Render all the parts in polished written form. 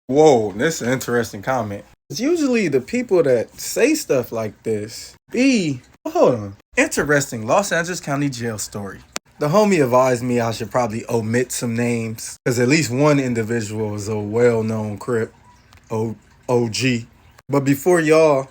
Whoa, this is an interesting comment. It's usually the people that say stuff like this hold on. Interesting Los Angeles County jail story. The homie advised me I should probably omit some names because at least one individual is a well-known Crip, OG. But before y'all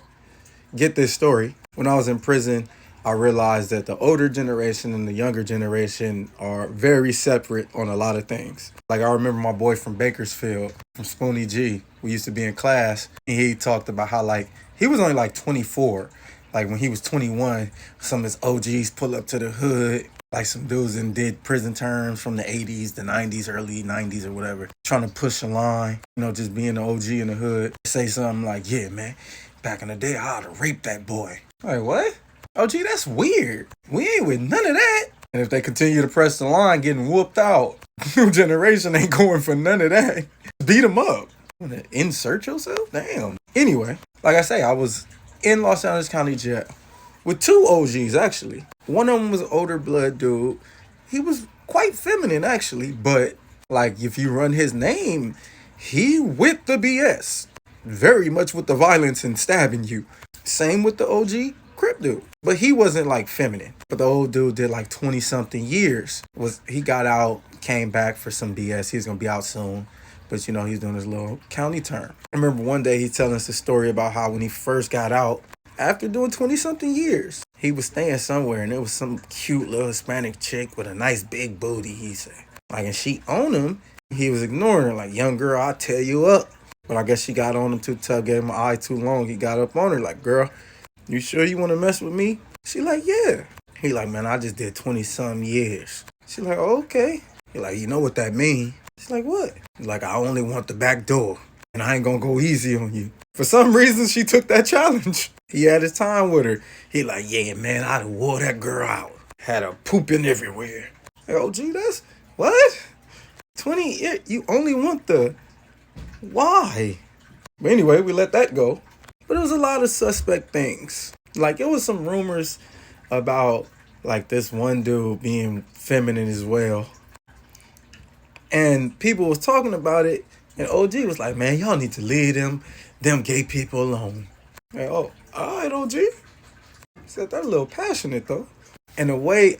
get this story, when I was in prison, I realized that the older generation and the younger generation are very separate on a lot of things. Like I remember my boy from Bakersfield, from Spoonie G. We used to be in class, and he talked about how like he was only like 24. Like when he was 21, some of his OGs pull up to the hood. Like some dudes and did prison terms from the 80s, the 90s, early 90s or whatever. Trying to push a line, just being an OG in the hood. Say something like, yeah, man, back in the day, I ought to rape that boy. Like, what? Oh, gee, that's weird. We ain't with none of that. And if they continue to press the line, getting whooped out, new generation ain't going for none of that. Beat them up. Want to insert yourself? Damn. Anyway, like I say, I was in Los Angeles County Jail with two OGs, actually. One of them was an older blood dude. He was quite feminine, actually. But, like, if you run his name, he with the BS. Very much with the violence and stabbing you. Same with the OG Crip dude. But he wasn't like feminine. But the old dude did like 20 something years. He got out, came back for some BS. He's gonna be out soon. But he's doing his little county term. I remember one day he's telling us a story about how when he first got out, after doing 20 something years, he was staying somewhere and there was some cute little Hispanic chick with a nice big booty, he said. Like, and she owned him. He was ignoring her, like, young girl, I'll tell you up. But I guess she got on him too tough, gave him an eye too long. He got up on her like, girl, you sure you want to mess with me? She like, yeah. He like, man, I just did 20-some years. She like, oh, okay. He like, you know what that mean? She's like, what? He like, I only want the back door, and I ain't gonna go easy on you. For some reason, she took that challenge. He had his time with her. He like, yeah, man, I'd have wore that girl out. Had her pooping everywhere. Like, oh, gee, that's, what? 20, you only want the... Why? But anyway, we let that go. But it was a lot of suspect things. Like, it was some rumors about, like, this one dude being feminine as well. And people was talking about it. And OG was like, man, y'all need to leave them gay people alone. Like, oh, all right, OG. Said that a little passionate, though. And the way,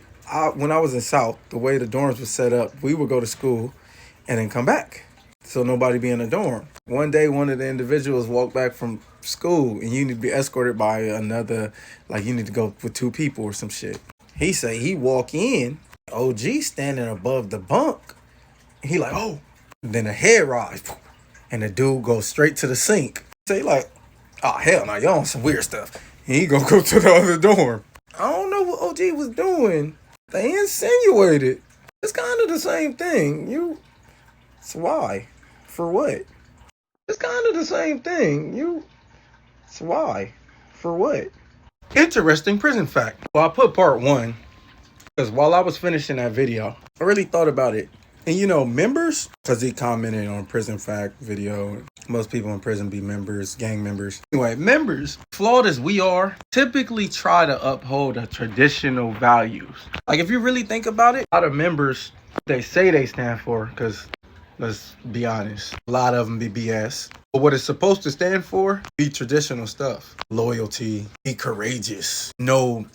when I was in South, the way the dorms were set up, we would go to school and then come back. So nobody be in the dorm. One day, one of the individuals walked back from school and you need to be escorted by another, like you need to go with two people or some shit. He say he walk in, OG standing above the bunk. He like, oh, then a head rise. And the dude goes straight to the sink. Say like, oh, hell no, y'all on some weird stuff. And he go to the other dorm. I don't know what OG was doing. They insinuated. It's kind of the same thing. So why? For what? It's kind of the same thing. So why? For what? Interesting prison fact. Well, I put part 1 because while I was finishing that video, I really thought about it. And members, because he commented on prison fact video. Most people in prison be members, gang members. Anyway, members, flawed as we are, typically try to uphold a traditional values. Like if you really think about it, a lot of members, they say they stand for, because let's be honest, a lot of them be BS. But what it's supposed to stand for, be traditional stuff. Loyalty, be courageous, no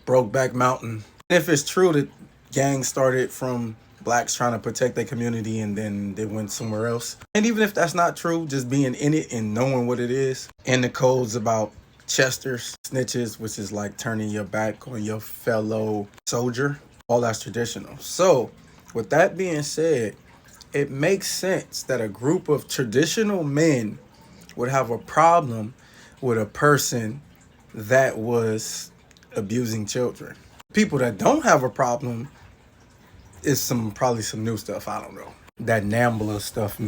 Brokeback Mountain. If it's true that gangs started from blacks trying to protect their community and then they went somewhere else. And even if that's not true, just being in it and knowing what it is. And the codes about chesters, snitches, which is like turning your back on your fellow soldier. All that's traditional. So with that being said, it makes sense that a group of traditional men would have a problem with a person that was abusing children. People that don't have a problem is probably some new stuff. I don't know. That Nambla stuff